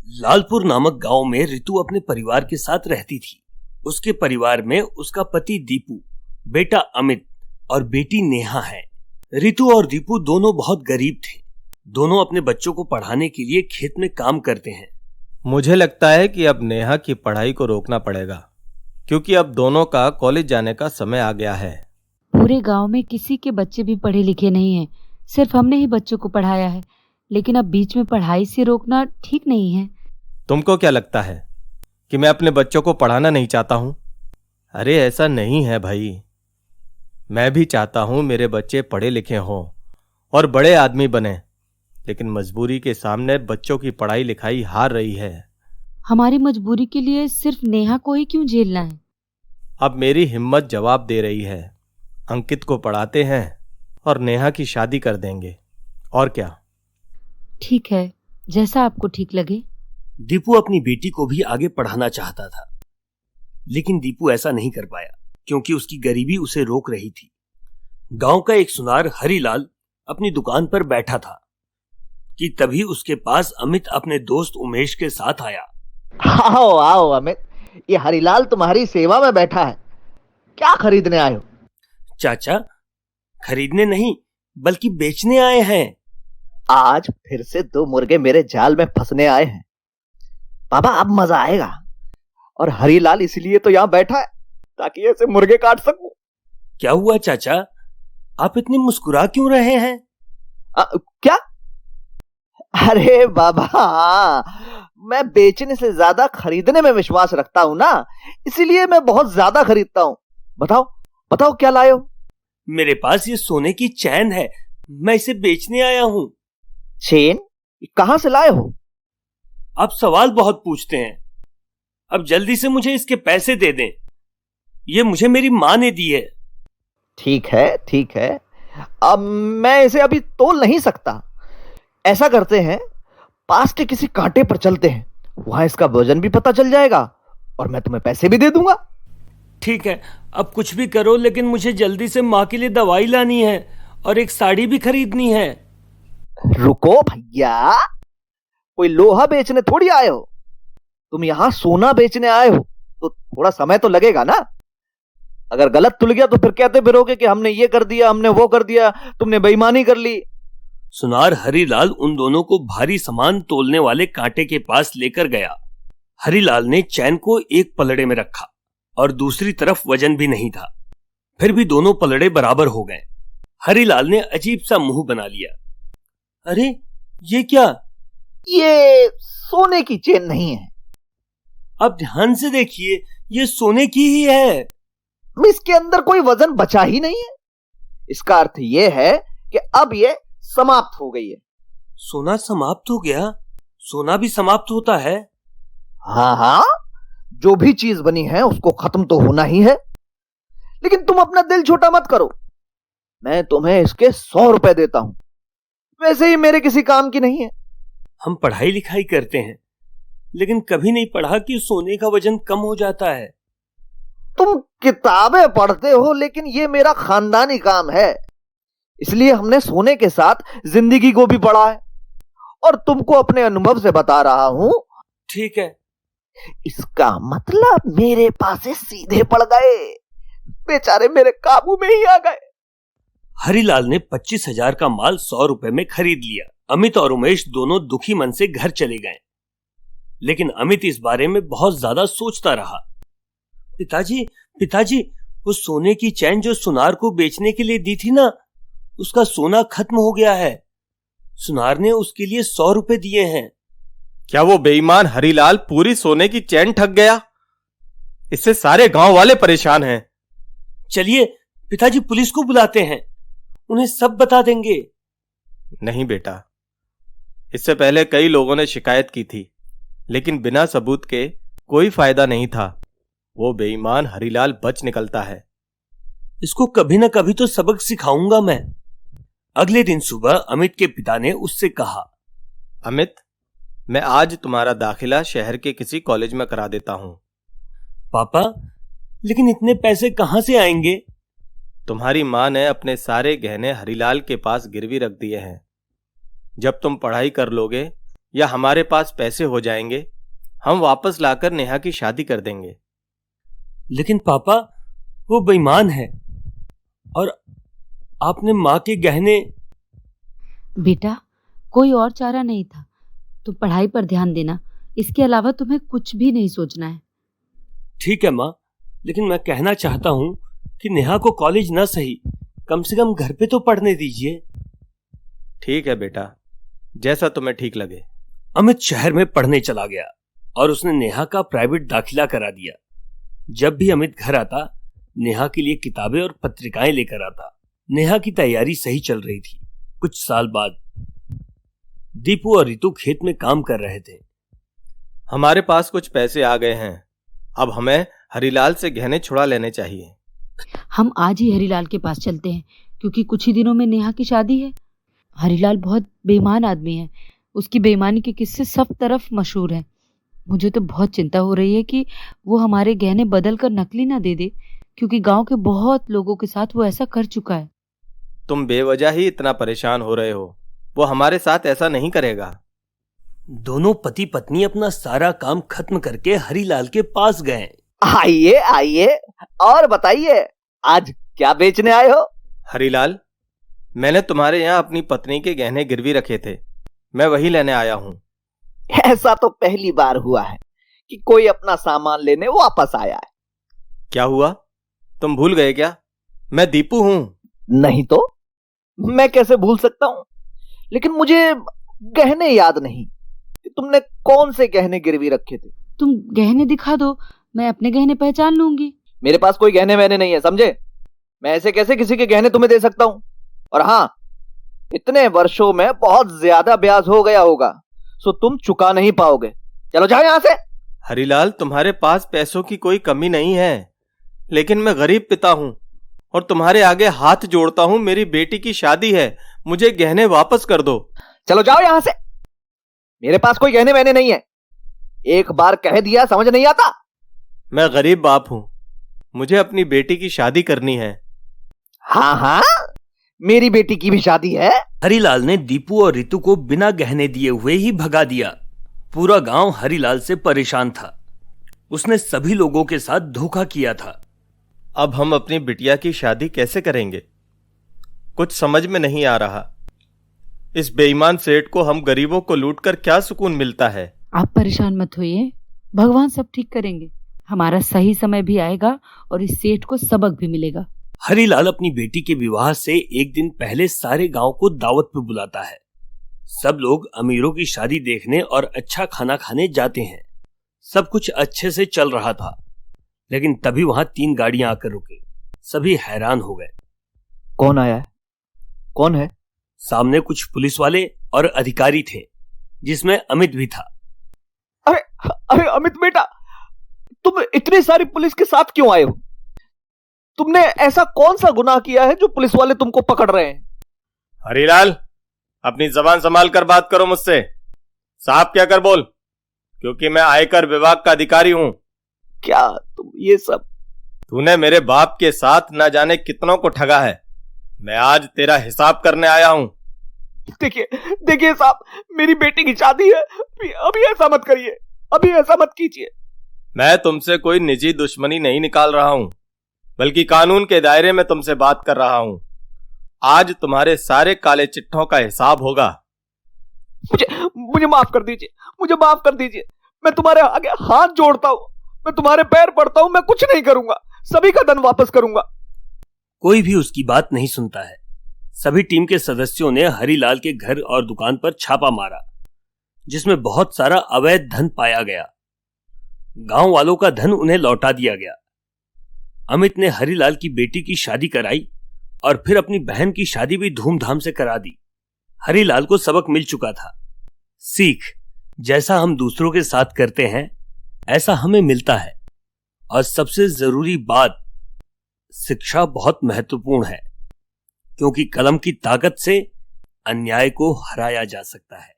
लालपुर नामक गांव में रितु अपने परिवार के साथ रहती थी। उसके परिवार में उसका पति दीपू, बेटा अमित और बेटी नेहा है। रितु और दीपू दोनों बहुत गरीब थे। दोनों अपने बच्चों को पढ़ाने के लिए खेत में काम करते हैं। मुझे लगता है कि अब नेहा की पढ़ाई को रोकना पड़ेगा, क्योंकि अब दोनों का कॉलेज जाने का समय आ गया है। पूरे गांव में किसी के बच्चे भी पढ़े लिखे नहीं हैं। सिर्फ हमने ही बच्चों को पढ़ाया है, लेकिन अब बीच में पढ़ाई से रोकना ठीक नहीं है। तुमको क्या लगता है कि मैं अपने बच्चों को पढ़ाना नहीं चाहता हूं? अरे ऐसा नहीं है भाई। मैं भी चाहता हूं मेरे बच्चे पढ़े लिखे हों और बड़े आदमी बने, लेकिन मजबूरी के सामने बच्चों की पढ़ाई लिखाई हार रही है। हमारी मजबूरी के लिए सिर्फ नेहा को ही क्यों झेलना है? अब मेरी हिम्मत जवाब दे रही है। अंकित को पढ़ाते हैं और नेहा की शादी कर देंगे, और क्या। ठीक है, जैसा आपको ठीक लगे। दीपू अपनी बेटी को भी आगे पढ़ाना चाहता था, लेकिन दीपू ऐसा नहीं कर पाया क्योंकि उसकी गरीबी उसे रोक रही थी। गांव का एक सुनार हरिलाल अपनी दुकान पर बैठा था कि तभी उसके पास अमित अपने दोस्त उमेश के साथ आया। आओ आओ अमित, ये हरिलाल तुम्हारी सेवा में बैठा है। क्या खरीदने आए हो? चाचा, खरीदने नहीं बल्कि बेचने आए हैं। आज फिर से 2 मुर्गे मेरे जाल में फंसने आए हैं। बाबा अब मजा आएगा। और हरिलाल इसलिए तो यहाँ बैठा है ताकि ऐसे मुर्गे काट सकूं। क्या हुआ चाचा, आप इतने मुस्कुरा क्यों रहे हैं? क्या? अरे बाबा, मैं बेचने से ज्यादा खरीदने में विश्वास रखता हूं ना, इसीलिए मैं बहुत ज्यादा खरीदता हूं। बताओ बताओ क्या लाए हो? मेरे पास ये सोने की चैन है, मैं इसे बेचने आया हूं। चेन? कहां से लाए हो? आप सवाल बहुत पूछते हैं। अब जल्दी से मुझे इसके पैसे दे दें। ये मुझे मेरी माँ ने दी है। ठीक है ठीक है, अब मैं इसे अभी तोल नहीं सकता। ऐसा करते हैं, पास के किसी कांटे पर चलते हैं, वहां इसका वजन भी पता चल जाएगा और मैं तुम्हें पैसे भी दे दूंगा। ठीक है, अब कुछ भी करो, लेकिन मुझे जल्दी से माँ के लिए दवाई लानी है और एक साड़ी भी खरीदनी है। रुको भैया, कोई लोहा बेचने थोड़ी आए हो, तुम यहां सोना बेचने आए हो, तो थोड़ा समय तो लगेगा ना। अगर गलत तुल गया तो फिर कहते फिरोगे कि हमने ये कर दिया, हमने वो कर दिया, तुमने बेईमानी कर ली। सुनार हरिलाल उन दोनों को भारी सामान तोलने वाले कांटे के पास लेकर गया। हरिलाल ने चैन को एक पलड़े में रखा और दूसरी तरफ वजन भी नहीं था। फिर भी दोनों पलड़े बराबर हो गए। हरिलाल ने अजीब सा मुंह बना लिया। अरे ये क्या? ये सोने की चेन नहीं है। अब ध्यान से देखिए, ये सोने की ही है। इसके अंदर कोई वजन बचा ही नहीं है। इसका अर्थ यह है कि अब ये समाप्त हो गई है। सोना समाप्त हो गया? सोना भी समाप्त होता है? हाँ हाँ, जो भी चीज बनी है उसको खत्म तो होना ही है। लेकिन तुम अपना दिल छोटा मत करो, मैं तुम्हें इसके 100 रुपए देता हूं। वैसे ही मेरे किसी काम की नहीं है। हम पढ़ाई लिखाई करते हैं, लेकिन कभी नहीं पढ़ा कि सोने का वजन कम हो जाता है। तुम किताबें पढ़ते हो, लेकिन ये मेरा खानदानी काम है, इसलिए हमने सोने के साथ जिंदगी को भी पढ़ा है और तुमको अपने अनुभव से बता रहा हूं। ठीक है। इसका मतलब मेरे पास से सीधे पड़ गए, बेचारे मेरे काबू में ही आ गए। हरिलाल ने 25,000 का माल 100 रुपए में खरीद लिया। अमित और उमेश दोनों दुखी मन से घर चले गए, लेकिन अमित इस बारे में बहुत ज्यादा सोचता रहा। पिताजी, वो सोने की चैन जो सुनार को बेचने के लिए दी थी ना, उसका सोना खत्म हो गया है। सुनार ने उसके लिए 100 रुपए दिए हैं। क्या वो बेईमान हरिलाल पूरी सोने की चैन ठग गया? इससे सारे गांव वाले परेशान हैं। चलिए पिताजी, पुलिस को बुलाते हैं, उन्हें सब बता देंगे। नहीं बेटा, इससे पहले कई लोगों ने शिकायत की थी, लेकिन बिना सबूत के कोई फायदा नहीं था। वो बेईमान हरिलाल बच निकलता है। इसको कभी ना कभी तो सबक सिखाऊंगा मैं। अगले दिन सुबह अमित के पिता ने उससे कहा, अमित, मैं आज तुम्हारा दाखिला शहर के किसी कॉलेज में करा देता हूं। पापा, लेकिन इतने पैसे कहां से आएंगे? तुम्हारी मां ने अपने सारे गहने हरिलाल के पास गिरवी रख दिए हैं। जब तुम पढ़ाई कर लोगे या हमारे पास पैसे हो जाएंगे, हम वापस लाकर नेहा की शादी कर देंगे। लेकिन पापा, वो बेईमान है और आपने माँ के गहने। बेटा, कोई और चारा नहीं था। तुम पढ़ाई पर ध्यान देना, इसके अलावा तुम्हें कुछ भी नहीं सोचना है। ठीक है माँ, लेकिन मैं कहना चाहता हूँ कि नेहा को कॉलेज न सही, कम से कम घर पे तो पढ़ने दीजिए। ठीक है बेटा, जैसा तुम्हें ठीक लगे। अमित शहर में पढ़ने चला गया और उसने नेहा का प्राइवेट दाखिला करा दिया। जब भी अमित घर आता, नेहा के लिए किताबें और पत्रिकाएं लेकर आता। नेहा की तैयारी सही चल रही थी। कुछ साल बाद दीपू और रितु खेत में काम कर रहे थे। हमारे पास कुछ पैसे आ गए हैं, अब हमें हरिलाल से गहने छुड़ा लेने चाहिए। हम आज ही हरिलाल के पास चलते हैं, क्योंकि कुछ ही दिनों में नेहा की शादी है। हरिलाल बहुत बेईमान आदमी है। उसकी बेईमानी के किस्से सब तरफ मशहूर हैं। मुझे तो बहुत चिंता हो रही है कि वो हमारे गहने बदल कर नकली ना दे दे, क्योंकि गांव के बहुत लोगों के साथ वो ऐसा कर चुका है। तुम बेवजह ही इतना परेशान हो रहे हो, वो हमारे साथ ऐसा नहीं करेगा। दोनों पति पत्नी अपना सारा काम खत्म करके हरिलाल के पास गए। आइए आइए और बताइए, आज क्या बेचने आए हो? हरिलाल, मैंने तुम्हारे यहाँ अपनी पत्नी के गहने गिरवी रखे थे, मैं वही लेने आया हूँ। ऐसा तो पहली बार हुआ है कि कोई अपना सामान लेने वापस आया है। क्या हुआ, तुम भूल गए क्या? मैं दीपू हूँ। नहीं तो मैं कैसे भूल सकता हूं, लेकिन मुझे गहने याद नहीं कि तुमने कौन से गहने गिरवी रखे थे। तुम गहने दिखा दो, मैं अपने गहने पहचान लूंगी। मेरे पास कोई गहने वहने नहीं है, समझे? मैं ऐसे कैसे किसी के गहने तुम्हें दे सकता हूं? और हां, इतने वर्षों में बहुत ज्यादा ब्याज हो गया होगा, सो तुम चुका नहीं पाओगे। चलो जाओ यहां से। हरिलाल, तुम्हारे पास पैसों की कोई कमी नहीं है, लेकिन मैं गरीब पिता हूँ और तुम्हारे आगे हाथ जोड़ता हूँ। मेरी बेटी की शादी है, मुझे गहने वापस कर दो। चलो जाओ यहां से। मेरे पास कोई गहने वहने नहीं है, एक बार कह दिया समझ नहीं आता। मैं गरीब बाप हूँ, मुझे अपनी बेटी की शादी करनी है। हाँ हाँ, मेरी बेटी की भी शादी है। हरिलाल ने दीपू और रितु को बिना गहने दिए हुए ही भगा दिया। पूरा गांव हरिलाल से परेशान था। उसने सभी लोगों के साथ धोखा किया था। अब हम अपनी बिटिया की शादी कैसे करेंगे, कुछ समझ में नहीं आ रहा। इस बेईमान सेठ को हम गरीबों को लूटकर क्या सुकून मिलता है। आप परेशान मत होइए, भगवान सब ठीक करेंगे। हमारा सही समय भी आएगा और इस सेठ को सबक भी मिलेगा। हरिलाल अपनी बेटी के विवाह से एक दिन पहले सारे गांव को दावत पे बुलाता है। सब लोग अमीरों की शादी देखने और अच्छा खाना खाने जाते हैं। सब कुछ अच्छे से चल रहा था, लेकिन तभी वहां 3 गाड़ियां आकर रुकी। सभी हैरान हो गए। कौन आया है? कौन है? सामने कुछ पुलिस वाले और अधिकारी थे, जिसमें अमित भी था। अरे अरे अमित बेटा, तुम इतनी सारी पुलिस के साथ क्यों आए हो? तुमने ऐसा कौन सा गुनाह किया है जो पुलिस वाले तुमको पकड़ रहे हैं? हरिलाल, अपनी जबान संभाल कर बात करो मुझसे। साहब क्या कर बोल, क्योंकि मैं आयकर विभाग का अधिकारी हूं। क्या तुम ये सब? तूने मेरे बाप के साथ न जाने कितनों को ठगा है। मैं आज तेरा हिसाब करने आया हूं। देखिए देखिए साहब, मेरी बेटी की शादी है, अभी ऐसा मत करिए, अभी ऐसा मत कीजिए। मैं तुमसे कोई निजी दुश्मनी नहीं निकाल रहा हूं, बल्कि कानून के दायरे में तुमसे बात कर रहा हूं। आज तुम्हारे सारे काले चिट्ठों का हिसाब होगा। मुझे माफ कर दीजिए, मुझे माफ कर दीजिए। मैं तुम्हारे आगे हाथ जोड़ता हूं, मैं तुम्हारे पैर पड़ता हूं। मैं कुछ नहीं करूंगा, सभी का धन वापस करूंगा। कोई भी उसकी बात नहीं सुनता है। सभी टीम के सदस्यों ने हरिलाल के घर और दुकान पर छापा मारा, जिसमें बहुत सारा अवैध धन पाया गया। गांव वालों का धन उन्हें लौटा दिया गया। अमित ने हरिलाल की बेटी की शादी कराई और फिर अपनी बहन की शादी भी धूमधाम से करा दी। हरिलाल को सबक मिल चुका था। सीख, जैसा हम दूसरों के साथ करते हैं, ऐसा हमें मिलता है। और सबसे जरूरी बात, शिक्षा बहुत महत्वपूर्ण है, क्योंकि कलम की ताकत से अन्याय को हराया जा सकता है।